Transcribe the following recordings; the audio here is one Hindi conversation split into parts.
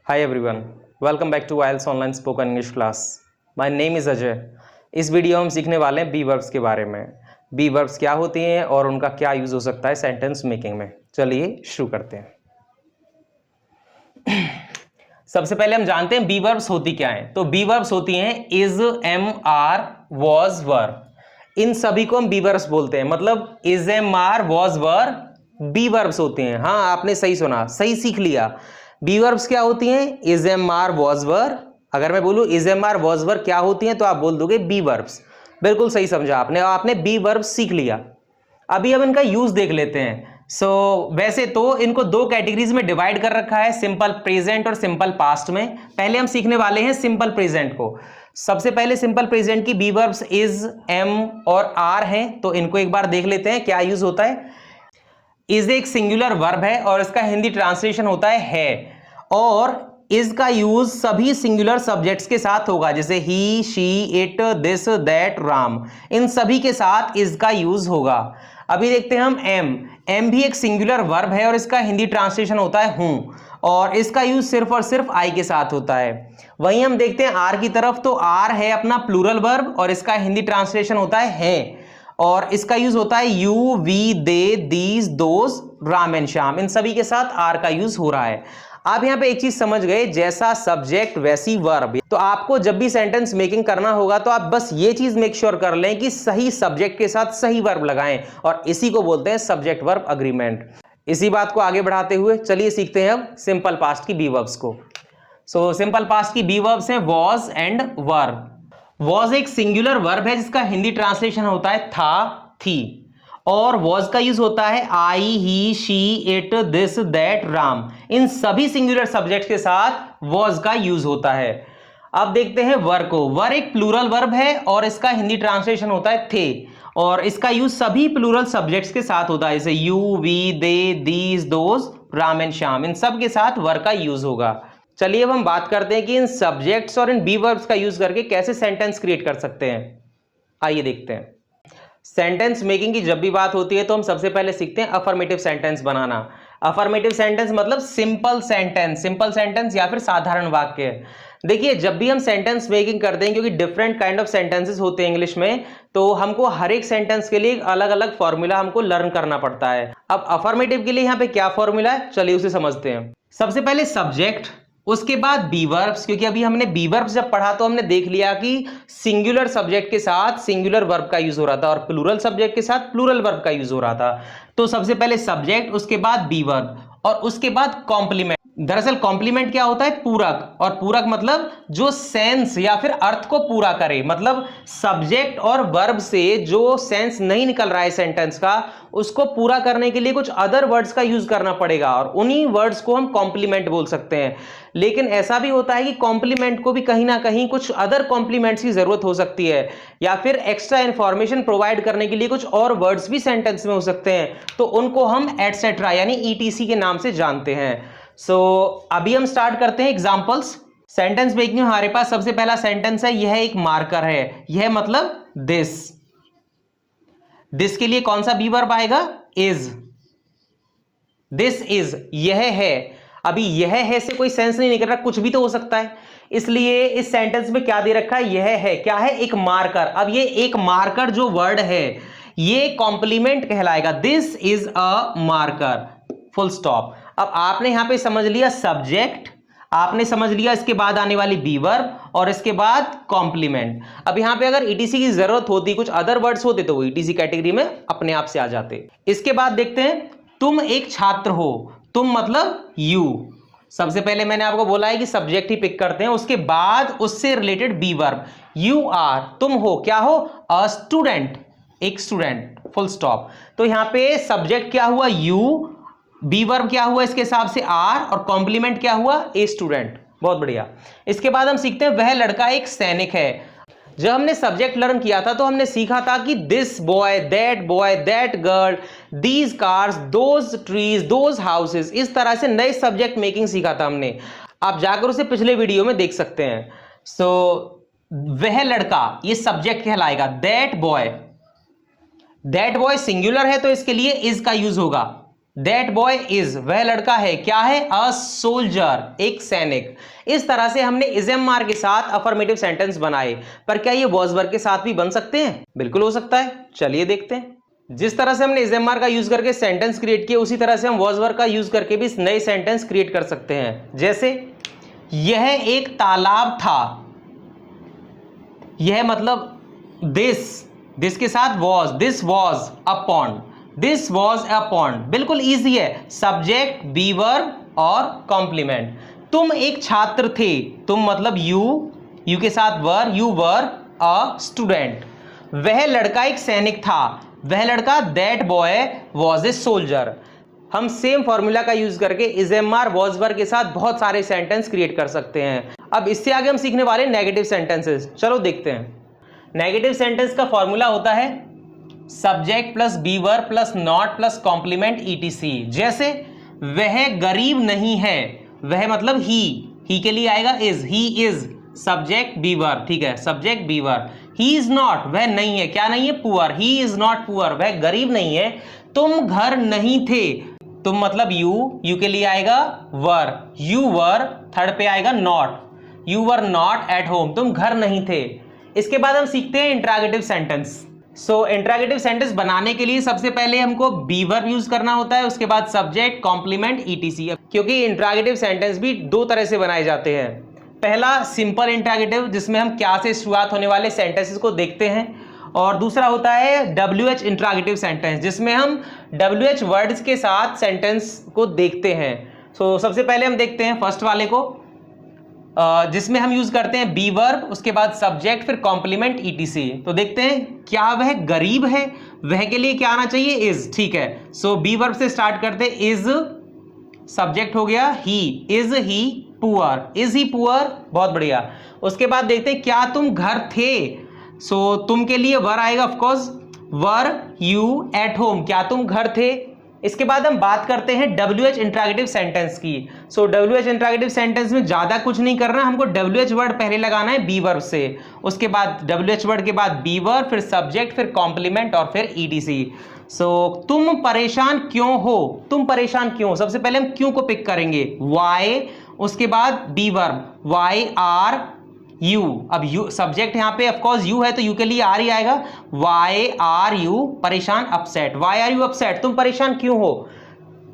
Hi everyone, welcome back to IELTS online spoken English class. My name is Ajay. इस वीडियो में हम सीखने वाले हैं बी वर्ब्स के बारे में। बी वर्ब्स क्या होती हैं और उनका क्या यूज़ हो सकता है सेंटेंस मेकिंग में। चलिए शुरू करते हैं। सबसे पहले हम जानते हैं बी वर्ब्स होती क्या हैं। तो बी वर्ब्स होती हैं is, am, are, was, were. इन सभी को हम बी वर्ब्स बोलते हैं। मतलब is, am, are, was, were be verbs होते हैं। हाँ, आपने सही सुना, सही सीख लिया। बी वर्ब्स क्या होती हैं? इज, एम, आर, वॉज, वर। अगर मैं बोलूं इज, एम, आर, वॉज, वर क्या होती हैं तो आप बोल दोगे बी वर्ब्स। बिल्कुल सही समझा आपने, आपने बी वर्ब्स सीख लिया। अभी हम इनका यूज देख लेते हैं। वैसे तो इनको दो कैटेगरीज में डिवाइड कर रखा है, सिंपल प्रेजेंट और सिंपल पास्ट में। पहले हम सीखने वाले हैं सिंपल प्रेजेंट को। सबसे पहले सिंपल प्रेजेंट की बी वर्ब्स इज, एम और आर हैं, तो इनको एक बार देख लेते हैं क्या यूज होता है। इज एक सिंगुलर वर्ब है और इसका हिंदी ट्रांसलेशन होता है और इज का यूज सभी सिंगुलर सब्जेक्ट्स के साथ होगा, जैसे he, she, it, this, that, Ram. इन सभी के साथ इज का यूज होगा। अभी देखते हैं हम एम। एम भी एक सिंगुलर वर्ब है और इसका हिंदी ट्रांसलेशन होता है हूं, और इसका यूज सिर्फ और सिर्फ आई के साथ होता है। वहीं हम देखते हैं आर की तरफ, तो आर है अपना प्लूरल वर्ब और इसका हिंदी ट्रांसलेशन होता है और इसका यूज होता है you, we, they, these, those, Ram and Shyam. इन सभी के साथ आर का यूज हो रहा है। आप यहां पे एक चीज समझ गए, जैसा सब्जेक्ट वैसी वर्ब। तो आपको जब भी सेंटेंस मेकिंग करना होगा तो आप बस ये चीज मेक श्योर कर लें कि सही सब्जेक्ट के साथ सही वर्ब लगाएं, और इसी को बोलते हैं सब्जेक्ट वर्ब अग्रीमेंट। इसी बात को आगे बढ़ाते हुए चलिए सीखते हैं अब सिंपल पास्ट की बी वर्ब्स को। सिंपल पास्ट की बी वर्ब्स हैं वॉज एंड वर। वॉज एक सिंगुलर वर्ब है जिसका हिंदी ट्रांसलेशन होता है था, थी, और वॉज का यूज होता है I, he, she, it, this, that, Ram. इन सभी सिंगुलर सब्जेक्ट के साथ वॉज का यूज होता है। अब देखते हैं वर को। वर एक प्लूरल वर्ब है और इसका हिंदी ट्रांसलेशन होता है थे, और इसका यूज सभी प्लूरल सब्जेक्ट्स के साथ होता है, जैसे you, we, they, these, those, Ram and Shyam. इन सब के साथ वर का यूज होगा। चलिए अब हम बात करते हैं कि इन सब्जेक्ट्स और इन बी वर्ब्स का यूज करके कैसे सेंटेंस क्रिएट कर सकते हैं। आइए देखते हैं। सेंटेंस मेकिंग की जब भी बात होती है तो हम सबसे पहले सीखते हैं अफर्मेटिव सेंटेंस बनाना। अफर्मेटिव सेंटेंस मतलब सिंपल सेंटेंस, सिंपल सेंटेंस या फिर साधारण वाक्य। देखिए, जब भी हम सेंटेंस मेकिंग करते हैं, क्योंकि डिफरेंट काइंड ऑफ सेंटेंसेस होते हैं इंग्लिश में, तो हमको हर एक सेंटेंस के लिए अलग अलग फॉर्मूला हमको लर्न करना पड़ता है। अब अफर्मेटिव के लिए यहाँ पे क्या फॉर्मूला है, चलिए उसे समझते हैं। सबसे पहले सब्जेक्ट, उसके बाद बी वर्ब्स, क्योंकि अभी हमने बी वर्ब्स जब पढ़ा तो हमने देख लिया कि सिंगुलर सब्जेक्ट के साथ सिंगुलर वर्ब का यूज हो रहा था और प्लूरल सब्जेक्ट के साथ प्लूरल वर्ब का यूज हो रहा था। तो सबसे पहले सब्जेक्ट, उसके बाद बी वर्ब और उसके बाद कॉम्प्लीमेंट। दरअसल कॉम्प्लीमेंट क्या होता है? पूरक। और पूरक मतलब जो सेंस या फिर अर्थ को पूरा करे। मतलब सब्जेक्ट और वर्ब से जो सेंस नहीं निकल रहा है सेंटेंस का, उसको पूरा करने के लिए कुछ अदर वर्ड्स का यूज करना पड़ेगा, और उन्हीं वर्ड्स को हम कॉम्प्लीमेंट बोल सकते हैं। लेकिन ऐसा भी होता है कि कॉम्प्लीमेंट को भी कहीं ना कहीं कुछ अदर कॉम्प्लीमेंट्स की जरूरत हो सकती है, या फिर एक्स्ट्रा इंफॉर्मेशन प्रोवाइड करने के लिए कुछ और वर्ड्स भी सेंटेंस में हो सकते हैं, तो उनको हम एटसेट्रा यानी ईटीसी के नाम से जानते हैं। अभी हम स्टार्ट करते हैं एग्जांपल्स। सेंटेंस मेकिंग में हमारे पास सबसे पहला सेंटेंस है, यह एक मार्कर है। यह मतलब दिस। दिस के लिए कौन सा बी वर्ब आएगा? इज। दिस इज, यह है। अभी यह है से कोई सेंस नहीं निकल रहा, कुछ भी तो हो सकता है, इसलिए इस सेंटेंस में क्या दे रखा है? यह है। क्या है? एक मार्कर। अब ये एक मार्कर जो वर्ड है ये कॉम्प्लीमेंट कहलाएगा। This is a marker, full stop. अब आपने यहां पे समझ लिया सब्जेक्ट, आपने समझ लिया इसके बाद आने वाली बी वर्ब और इसके बाद कॉम्प्लीमेंट। अब यहां पे अगर ईटीसी की जरूरत होती, कुछ अदर वर्ड्स होते, तो वो ईटीसी कैटेगरी में अपने आप से आ जाते। इसके बाद देखते हैं, तुम एक छात्र हो। तुम मतलब यू। सबसे पहले मैंने आपको बोला है कि सब्जेक्ट ही पिक करते हैं, उसके बाद उससे related be verb. You are, तुम हो, क्या हो? अ स्टूडेंट, एक स्टूडेंट, फुल स्टॉप। तो यहां पे सब्जेक्ट क्या हुआ? यू, बी वर्ब क्या हुआ इसके हिसाब से? आर, और कॉम्प्लीमेंट क्या हुआ? A student. बहुत बढ़िया। इसके बाद हम सीखते हैं वह लड़का एक सैनिक है। जब हमने सब्जेक्ट लर्न किया था तो हमने सीखा था कि this boy, that girl, these cars, those trees, those houses. इस तरह से नए सब्जेक्ट मेकिंग सीखा था हमने। आप जाकर उसे पिछले वीडियो में देख सकते हैं। वह लड़का, ये सब्जेक्ट कहलाएगा। That boy, that boy singular है तो इसके लिए इज का यूज होगा। दैट बॉय इज, वह लड़का है, क्या है, अ सोल्जर, एक सैनिक। इस तरह से हमने इज एम आर के साथ अफर्मेटिव सेंटेंस बनाए, पर क्या ये वॉज वर्ब के साथ भी बन सकते हैं? बिल्कुल हो सकता है, चलिए देखते हैं। जिस तरह से हमने इज एम आर का यूज करके सेंटेंस क्रिएट किया, उसी तरह से हम वॉज वर्ब का यूज करके भी नए सेंटेंस क्रिएट कर सकते हैं। जैसे यह एक तालाब था, यह मतलब दिस के साथ was, this was a pond, this was a pond, बिल्कुल इजी है, सब्जेक्ट, बी वर्ब और कॉम्प्लीमेंट। तुम एक छात्र थे, तुम मतलब यू के साथ वर, यू वर अ स्टूडेंट। वह लड़का एक सैनिक था, वह लड़का, that boy was a soldier. हम सेम फॉर्मूला का यूज करके is am are was verb के साथ बहुत सारे सेंटेंस क्रिएट कर सकते हैं। अब इससे आगे हम सीखने वाले नेगेटिव सेंटेंसेस, चलो देखते हैं। नेगेटिव सेंटेंस का फॉर्मूला होता है subject plus be verb plus not plus complement ETC. जैसे वह गरीब नहीं है, वह मतलब ही के लिए आएगा is, he is, subject be verb, ठीक है, subject be verb. He is not, वह नहीं है, क्या नहीं है, poor, he is not poor, वह गरीब नहीं है। तुम घर नहीं थे, तुम मतलब यू के लिए आएगा वर, यू वर, थर्ड पे आएगा not, you were not at home, तुम घर नहीं थे। इसके बाद हम सीखते हैं इंट्रोगेटिव सेंटेंस। सो इंट्रोगेटिव सेंटेंस बनाने के लिए सबसे पहले हमको बी वर्ब यूज करना होता है, उसके बाद सब्जेक्ट, कॉम्प्लीमेंट, ईटीसी। क्योंकि इंट्रोगेटिव सेंटेंस भी दो तरह से बनाए जाते हैं। पहला सिंपल इंट्रोगेटिव, जिसमें हम क्या से शुरुआत होने वाले सेंटेंसेस को देखते हैं, और दूसरा होता है WH इंट्रोगेटिव सेंटेंस, जिसमें हम WH वर्ड्स के साथ सेंटेंस को देखते हैं। सो सबसे पहले हम देखते हैं फर्स्ट वाले को, जिसमें हम यूज करते हैं बी वर्ब, उसके बाद सब्जेक्ट, फिर कॉम्प्लीमेंट, ईटीसी। तो देखते हैं, क्या वह गरीब है, वह के लिए क्या आना चाहिए, इज, ठीक है। सो बी वर्ब से स्टार्ट करते, इज, सब्जेक्ट हो गया he, is he poor, is he poor, बहुत बढ़िया। उसके बाद देखते हैं, क्या तुम घर थे, सो तुम के लिए वर आएगा, of course were you at home, क्या तुम घर थे। इसके बाद हम बात करते हैं WH इंट्रोगेटिव सेंटेंस की। सो WH इंट्रोगेटिव सेंटेंस में ज्यादा कुछ नहीं करना, हमको WH वर्ड पहले लगाना है बी वर्ब से, उसके बाद WH वर्ड के बाद बी वर्ब, फिर सब्जेक्ट, फिर कॉम्प्लीमेंट और फिर ETC। सो तुम परेशान क्यों हो, तुम परेशान क्यों, सबसे पहले हम क्यों को पिक करेंगे, वाई, उसके बाद be verb, Y are you. अब यू सब्जेक्ट यहाँ पे ऑफकोर्स यू है, तो यू के लिए आर ही आएगा, वाई आर यू परेशान, upset, why are you upset, तुम परेशान क्यों हो।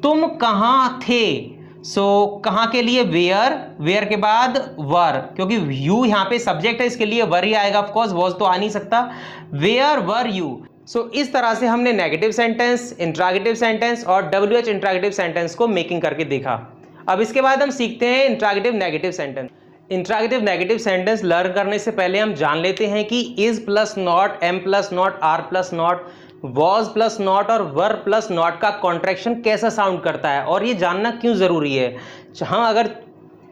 तुम कहाँ थे, सो कहाँ के लिए वेयर, वेयर के बाद वर, क्योंकि यू यहाँ पे सब्जेक्ट है, इसके लिए वर ही आएगा, ऑफकोर्स वॉज तो आ नहीं सकता, वेयर वर यू। सो इस तरह से हमने नेगेटिव सेंटेंस, इंट्रोगेटिव सेंटेंस और WH इंट्रोगेटिव सेंटेंस को मेकिंग करके देखा। अब इसके बाद हम सीखते हैं interrogative negative sentence. Interrogative negative sentence learn करने से पहले हम जान लेते हैं कि is plus not, am plus not, are plus not, was plus not और वर प्लस नॉट का कॉन्ट्रैक्शन कैसा साउंड करता है, और ये जानना क्यों जरूरी है।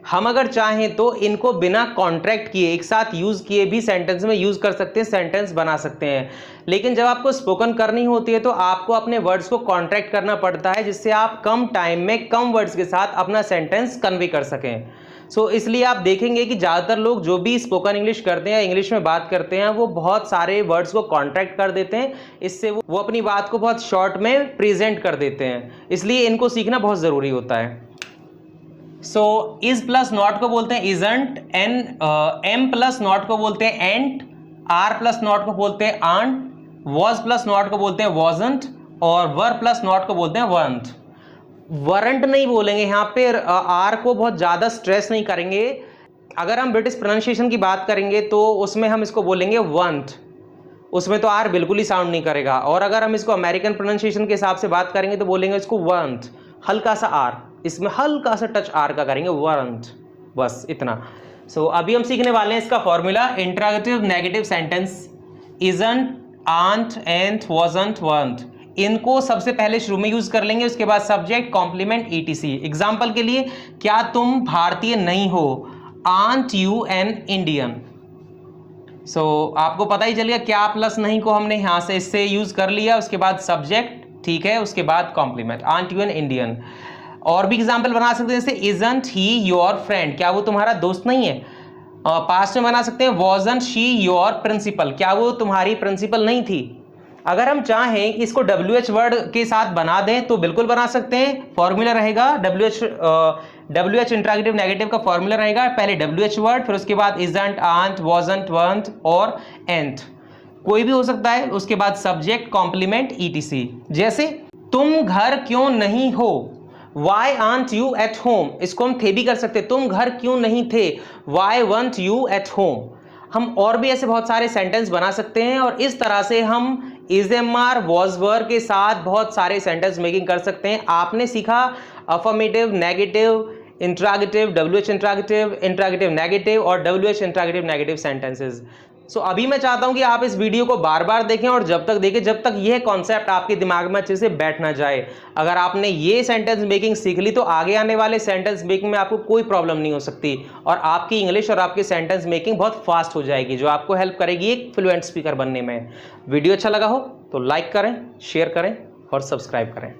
हम अगर चाहें तो इनको बिना कॉन्ट्रैक्ट किए, एक साथ यूज किए भी सेंटेंस में यूज कर सकते हैं, सेंटेंस बना सकते हैं। लेकिन जब आपको स्पोकन करनी होती है तो आपको अपने वर्ड्स को कॉन्ट्रैक्ट करना पड़ता है, जिससे आप कम टाइम में कम वर्ड्स के साथ अपना सेंटेंस कन्वे कर सकें। सो इसलिए आप देखेंगे कि ज़्यादातर लोग जो भी स्पोकन इंग्लिश करते हैं, इंग्लिश में बात करते हैं, वो बहुत सारे वर्ड्स को कॉन्ट्रैक्ट कर देते हैं, इससे वो अपनी बात को बहुत शॉर्ट में प्रेजेंट कर देते हैं, इसलिए इनको सीखना बहुत ज़रूरी होता है। सो इज प्लस नॉट को बोलते हैं इजंट, एम प्लस नॉट को बोलते हैं एंट, आर प्लस नॉट को बोलते हैं आंट, वॉज प्लस नॉट को बोलते हैं वॉजंट और वर प्लस नॉट को बोलते हैं वरंट। वरंट नहीं बोलेंगे यहाँ पे, आर को बहुत ज़्यादा स्ट्रेस नहीं करेंगे। अगर हम ब्रिटिश प्रोनाउंसिएशन की बात करेंगे तो उसमें हम इसको बोलेंगे वंट, उसमें तो आर बिल्कुल ही साउंड नहीं करेगा। और अगर हम इसको अमेरिकन प्रोनाउंसिएशन के हिसाब से बात करेंगे तो बोलेंगे इसको वंट, हल्का सा आर, इसमें हल्का सा टच आर का करेंगे, वरंट, बस इतना। सो अभी हम सीखने वाले हैं इसका formula. Interrogative negative sentence, isn't, aren't, ain't, wasn't, weren't, इनको सबसे पहले शुरू में यूज कर लेंगे, उसके बाद सब्जेक्ट, कॉम्प्लीमेंट, ETC। एग्जाम्पल के लिए, क्या तुम भारतीय नहीं हो, आंट यू एन इंडियन। सो आपको पता ही चलेगा क्या प्लस नहीं को हमने यहां से इससे यूज कर लिया, उसके बाद सब्जेक्ट, ठीक है, उसके बाद complement, aren't you an Indian. और भी एग्जाम्पल बना सकते हैं, जैसे इजंट ही योर फ्रेंड, क्या वो तुम्हारा दोस्त नहीं है। पास्ट में बना सकते हैं, वॉजंट शी योर प्रिंसिपल, क्या वो तुम्हारी प्रिंसिपल नहीं थी। अगर हम चाहें कि इसको WH वर्ड के साथ बना दें तो बिल्कुल बना सकते हैं। फॉर्मूला रहेगा WH इंट्रोगेटिव नेगेटिव का फॉर्मूला रहेगा, पहले WH वर्ड, फिर उसके बाद इजंट, आंट, वॉजंट, वंट और एंट, कोई भी हो सकता है। उसके बाद सब्जेक्ट, कॉम्प्लीमेंट, ETC। जैसे तुम घर क्यों नहीं हो, Why aren't you at home, इसको हम थे भी कर सकते, तुम घर क्यों नहीं थे, Why weren't you at home। हम और भी ऐसे बहुत सारे सेंटेंस बना सकते हैं और इस तरह से हम is am are was were के साथ बहुत सारे सेंटेंस मेकिंग कर सकते हैं। आपने सीखा affirmative, negative, interrogative, WH interrogative, interrogative negative और WH इंट्रोगेटिव नेगेटिव सेंटेंसेस। सो अभी मैं चाहता हूं कि आप इस वीडियो को बार बार देखें और जब तक देखें जब तक यह कॉन्सेप्ट आपके दिमाग में अच्छे से बैठ ना जाए। अगर आपने ये सेंटेंस मेकिंग सीख ली तो आगे आने वाले सेंटेंस मेकिंग में आपको कोई प्रॉब्लम नहीं हो सकती और आपकी इंग्लिश और आपकी सेंटेंस मेकिंग बहुत फास्ट हो जाएगी, जो आपको हेल्प करेगी एक फ्लुएंट स्पीकर बनने में। वीडियो अच्छा लगा हो तो लाइक करें, शेयर करें और सब्सक्राइब करें।